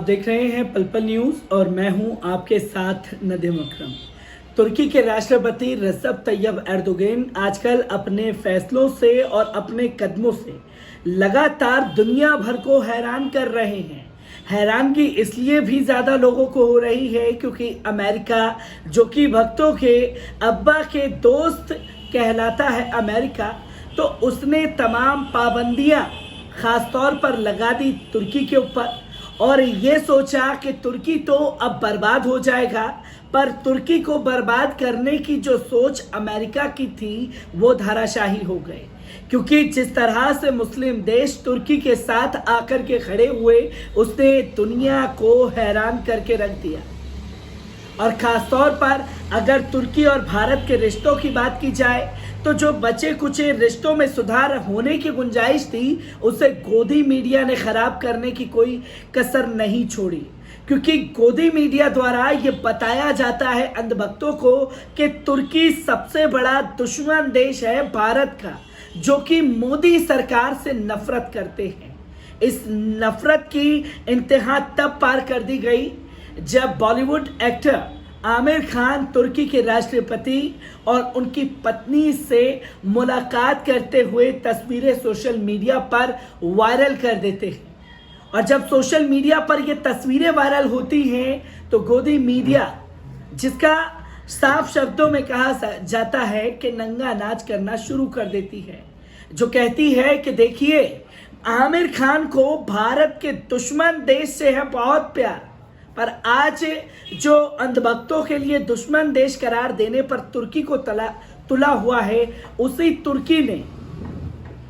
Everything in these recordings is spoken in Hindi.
देख रहे हैं पल पल न्यूज़ और मैं हूं आपके साथ नदीम अकरम। तुर्की के राष्ट्रपति रजब तैयब एर्दोगन आजकल अपने फैसलों से और अपने कदमों से लगातार दुनिया भर को हैरान कर रहे हैं। हैरानगी इसलिए भी ज़्यादा लोगों को हो रही है क्योंकि अमेरिका, जो कि भक्तों के अब्बा के दोस्त कहलाता है अमेरिका, तो उसने तमाम पाबंदियां ख़ास तौर पर लगा दी तुर्की के ऊपर और ये सोचा कि तुर्की तो अब बर्बाद हो जाएगा। पर तुर्की को बर्बाद करने की जो सोच अमेरिका की थी वो धराशायी हो गए, क्योंकि जिस तरह से मुस्लिम देश तुर्की के साथ आकर के खड़े हुए उसने दुनिया को हैरान करके रख दिया। और ख़ास तौर पर अगर तुर्की और भारत के रिश्तों की बात की जाए तो जो बचे कुचे रिश्तों में सुधार होने की गुंजाइश थी उसे गोदी मीडिया ने ख़राब करने की कोई कसर नहीं छोड़ी, क्योंकि गोदी मीडिया द्वारा ये बताया जाता है अंधभक्तों को कि तुर्की सबसे बड़ा दुश्मन देश है भारत का, जो कि मोदी सरकार से नफरत करते हैं। इस नफरत की इंतहा तब पार कर दी गई जब बॉलीवुड एक्टर आमिर खान तुर्की के राष्ट्रपति और उनकी पत्नी से मुलाकात करते हुए तस्वीरें सोशल मीडिया पर वायरल कर देते हैं। और जब सोशल मीडिया पर ये तस्वीरें वायरल होती हैं तो गोदी मीडिया, जिसका साफ शब्दों में कहा जाता है कि नंगा नाच करना शुरू कर देती है, जो कहती है कि देखिए आमिर खान को भारत के दुश्मन देश से है बहुत प्यार, पर आज जो अंधभक्तों के लिए दुश्मन देश करार देने पर तुर्की को तुला हुआ है, उसी तुर्की ने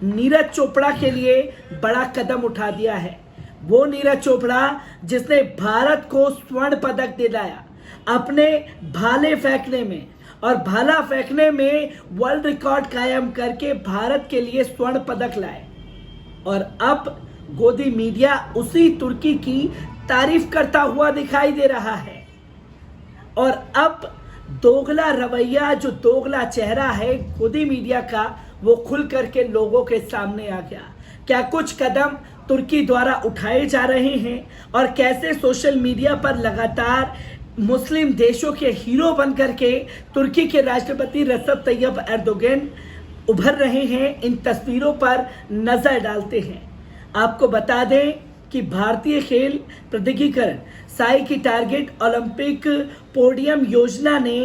नीरज चोपड़ा के लिए बड़ा कदम उठा दिया है। वो नीरज चोपड़ा जिसने भारत को स्वर्ण पदक दिलाया अपने भाले फेंकने में, और भाला फेंकने में वर्ल्ड रिकॉर्ड कायम करके भारत के लिए स्वर्ण पदक लाए। और अब गोदी मीडिया उसी तुर्की की तारीफ करता हुआ दिखाई दे रहा है। और अब दोगला रवैया, जो दोगला चेहरा है गोदी मीडिया का, वो खुल करके लोगों के सामने आ गया। क्या कुछ कदम तुर्की द्वारा उठाए जा रहे हैं और कैसे सोशल मीडिया पर लगातार मुस्लिम देशों के हीरो बन करके तुर्की के राष्ट्रपति रजब तैयब एर्दोगन उभर रहे हैं, इन तस्वीरों पर नजर डालते हैं। आपको बता दें कि भारतीय खेल प्राधिकरण साई की टारगेट ओलंपिक पोडियम योजना ने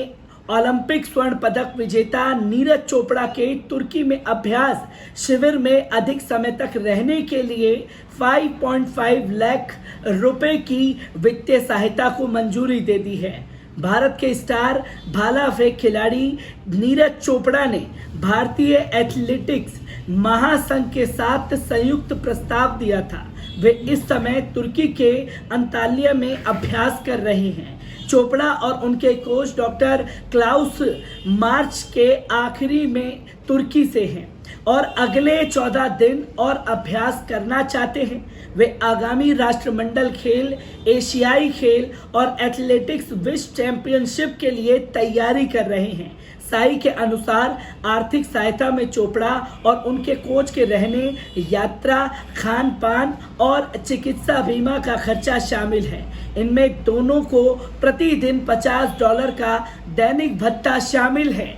ओलंपिक स्वर्ण पदक विजेता नीरज चोपड़ा के तुर्की में अभ्यास शिविर में अधिक समय तक रहने के लिए 5.5 लाख रुपए की वित्तीय सहायता को मंजूरी दे दी है। भारत के स्टार भाला फेंक खिलाड़ी नीरज चोपड़ा ने भारतीय एथलेटिक्स महासंघ के साथ संयुक्त प्रस्ताव दिया था। वे इस समय तुर्की के अंताल्या में अभ्यास कर रहे हैं। चोपड़ा और उनके कोच डॉक्टर क्लाउस मार्च के आखिरी में तुर्की से हैं और अगले 14 दिन और अभ्यास करना चाहते हैं। वे आगामी राष्ट्रमंडल खेल, एशियाई खेल और एथलेटिक्स विश्व चैंपियनशिप के लिए तैयारी कर रहे हैं। साई के अनुसार आर्थिक सहायता में चोपड़ा और उनके कोच के रहने, यात्रा, खान पान और चिकित्सा बीमा का खर्चा शामिल है। इनमें दोनों को प्रतिदिन $50 का दैनिक भत्ता शामिल है।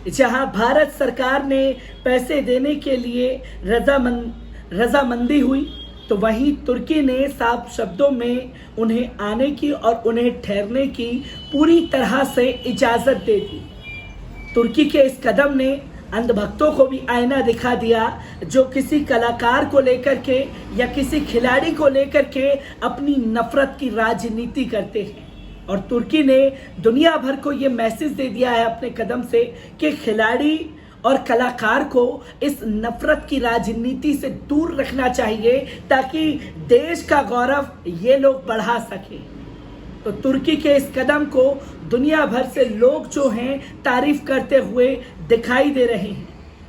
जहां भारत सरकार ने पैसे देने के लिए रजामंदी हुई, तो वहीं तुर्की ने साफ शब्दों में उन्हें आने की और उन्हें ठहरने की पूरी तरह से इजाज़त दे दी। तुर्की के इस कदम ने अंधभक्तों को भी आईना दिखा दिया, जो किसी कलाकार को लेकर के या किसी खिलाड़ी को लेकर के अपनी नफरत की राजनीति करते हैं। और तुर्की ने दुनिया भर को ये मैसेज दे दिया है अपने कदम से कि खिलाड़ी और कलाकार को इस नफरत की राजनीति से दूर रखना चाहिए ताकि देश का गौरव ये लोग बढ़ा सकें। तो तुर्की के इस कदम को दुनिया भर से लोग जो हैं तारीफ करते हुए दिखाई दे रहे हैं।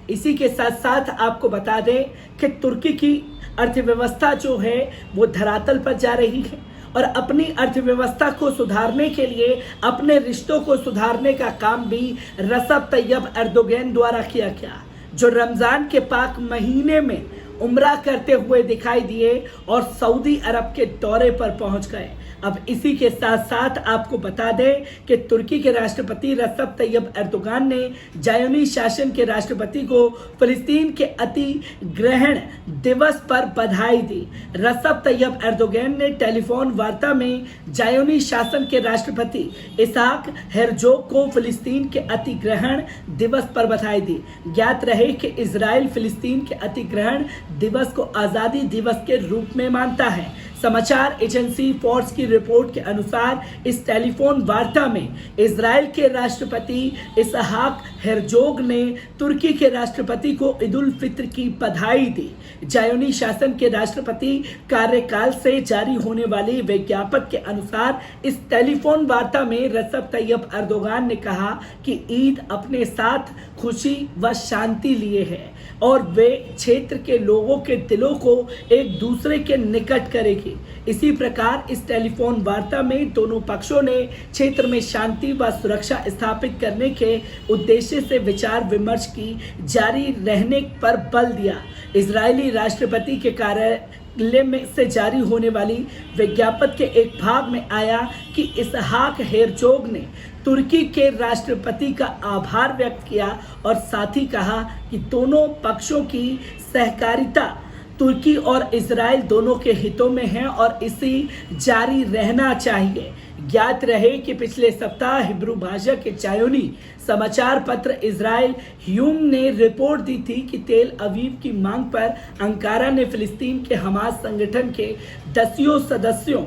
इसी के साथ साथ आपको बता दें कि तुर्की की अर्थव्यवस्था जो है वो धरातल पर जा रही है और अपनी अर्थव्यवस्था को सुधारने के लिए, अपने रिश्तों को सुधारने का काम भी रजब तैयब एर्दोगन द्वारा किया गया, जो रमज़ान के पाक महीने में उम्रा करते हुए दिखाई दिए और सऊदी अरब के दौरे पर पहुंच गए। अब इसी के साथ साथ आपको बता दें कि तुर्की के राष्ट्रपति रसब तैयब एर्दोगान ने ज़ायोनी शासन के राष्ट्रपति को फिलिस्तीन के अधिग्रहण दिवस पर बधाई दी। रसब तैयब एर्दोगान ने टेलीफोन वार्ता में ज़ायोनी शासन के राष्ट्रपति इसहाक हेरजोग को फिलिस्तीन के अधिग्रहण दिवस पर बधाई दी। ज्ञात रहे कि इजराइल फिलिस्तीन के अधिग्रहण दिवस को आज़ादी दिवस के रूप में मानता है। समाचार एजेंसी फोर्स की रिपोर्ट के अनुसार इस टेलीफोन वार्ता में इजराइल के राष्ट्रपति इसहाक हेरजोग ने तुर्की के राष्ट्रपति को ईद उल फित्र की बधाई दी। ज़ायोनी शासन के राष्ट्रपति कार्यकाल से जारी होने वाली विज्ञापन के अनुसार इस टेलीफोन वार्ता में रसब तैयब एर्दोगान ने कहा कि ईद अपने साथ खुशी व शांति लिए है और वे क्षेत्र के लोगों के दिलों को एक दूसरे के निकट करेगी। इसी प्रकार इस टेलीफोन वार्ता में दोनों पक्षों ने क्षेत्र में शांति व सुरक्षा स्थापित करने के उद्देश्य से विचार विमर्श की जारी रहने पर बल दिया। इजरायली राष्ट्रपति के कार्यालय में से जारी होने वाली विज्ञापन के एक भाग में आया कि इसहाक हेरजोग ने तुर्की के राष्ट्रपति का आभार व्यक्त किया और साथ ही कहा कि दोनों पक्षों की सहकारिता तुर्की और इजराइल दोनों के हितों में है और इसी जारी रहना चाहिए। ज्ञात रहे कि पिछले सप्ताह हिब्रू भाषा के ज़ायोनी समाचार पत्र इजराइल ह्यूम ने रिपोर्ट दी थी कि तेल अवीव की मांग पर अंकारा ने फिलिस्तीन के हमास संगठन के 10 सदस्यों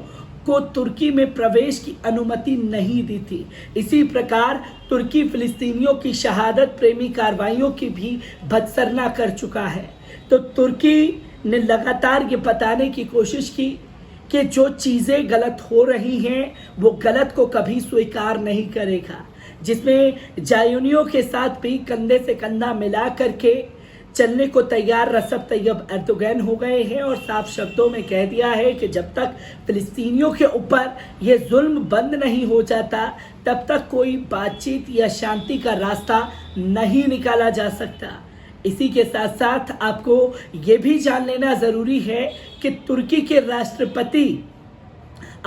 को तुर्की में प्रवेश की अनुमति नहीं दी थी। इसी प्रकार तुर्की फिलिस्तीनियों की शहादत प्रेमी कार्रवाइयों की भी भत्सना कर चुका है। तो तुर्की ने लगातार ये बताने की कोशिश की कि जो चीज़ें गलत हो रही हैं वो गलत को कभी स्वीकार नहीं करेगा, जिसमें ज़ायोनियों के साथ भी कंधे से कंधा मिला करके चलने को तैयार रसब तैयब एर्दोगान हो गए हैं और साफ शब्दों में कह दिया है कि जब तक फिलिस्तीनियों के ऊपर ये जुल्म बंद नहीं हो जाता तब तक कोई बातचीत या शांति का रास्ता नहीं निकाला जा सकता। इसी के साथ साथ आपको ये भी जान लेना ज़रूरी है कि तुर्की के राष्ट्रपति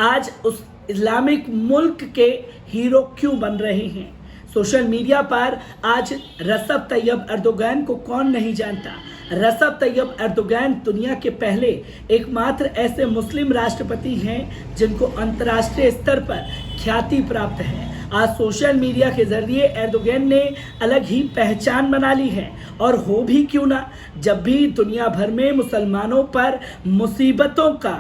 आज उस इस्लामिक मुल्क के हीरो क्यों बन रहे हैं। सोशल मीडिया पर आज रसब तैयब एर्दोगान को कौन नहीं जानता। रसब तैयब एर्दोगान दुनिया के पहले एकमात्र ऐसे मुस्लिम राष्ट्रपति हैं जिनको अंतर्राष्ट्रीय स्तर पर ख्याति प्राप्त है। आज सोशल मीडिया के जरिए एर्दोगान ने अलग ही पहचान बना ली है और हो भी क्यों ना, जब भी दुनिया भर में मुसलमानों पर मुसीबतों का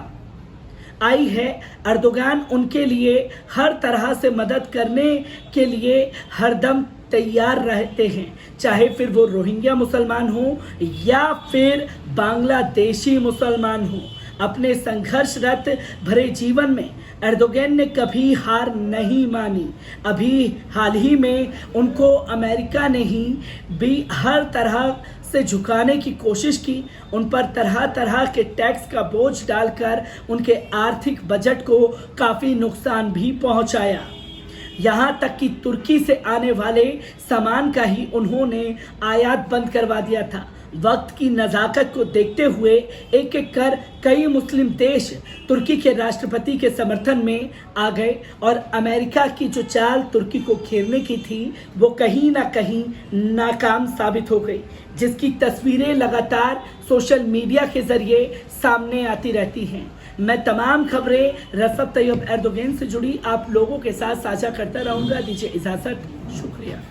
आई है एर्दोगान उनके लिए हर तरह से मदद करने के लिए हरदम तैयार रहते हैं, चाहे फिर वो रोहिंग्या मुसलमान हो या फिर बांग्लादेशी मुसलमान हो। अपने संघर्षरत भरे जीवन में एर्दोगान ने कभी हार नहीं मानी। अभी हाल ही में उनको अमेरिका ने ही भी हर तरह से झुकाने की कोशिश की, उन पर तरह तरह के टैक्स का बोझ डालकर उनके आर्थिक बजट को काफ़ी नुकसान भी पहुंचाया। यहाँ तक कि तुर्की से आने वाले सामान का ही उन्होंने आयात बंद करवा दिया था। वक्त की नज़ाकत को देखते हुए एक एक कर कई मुस्लिम देश तुर्की के राष्ट्रपति के समर्थन में आ गए और अमेरिका की जो चाल तुर्की को घेरने की थी वो कहीं ना कहीं नाकाम साबित हो गई, जिसकी तस्वीरें लगातार सोशल मीडिया के जरिए सामने आती रहती हैं। मैं तमाम खबरें रसब तैयब एर्दोगान से जुड़ी आप लोगों के साथ साझा करता रहूँगा। दीजिए इजाज़त, शुक्रिया।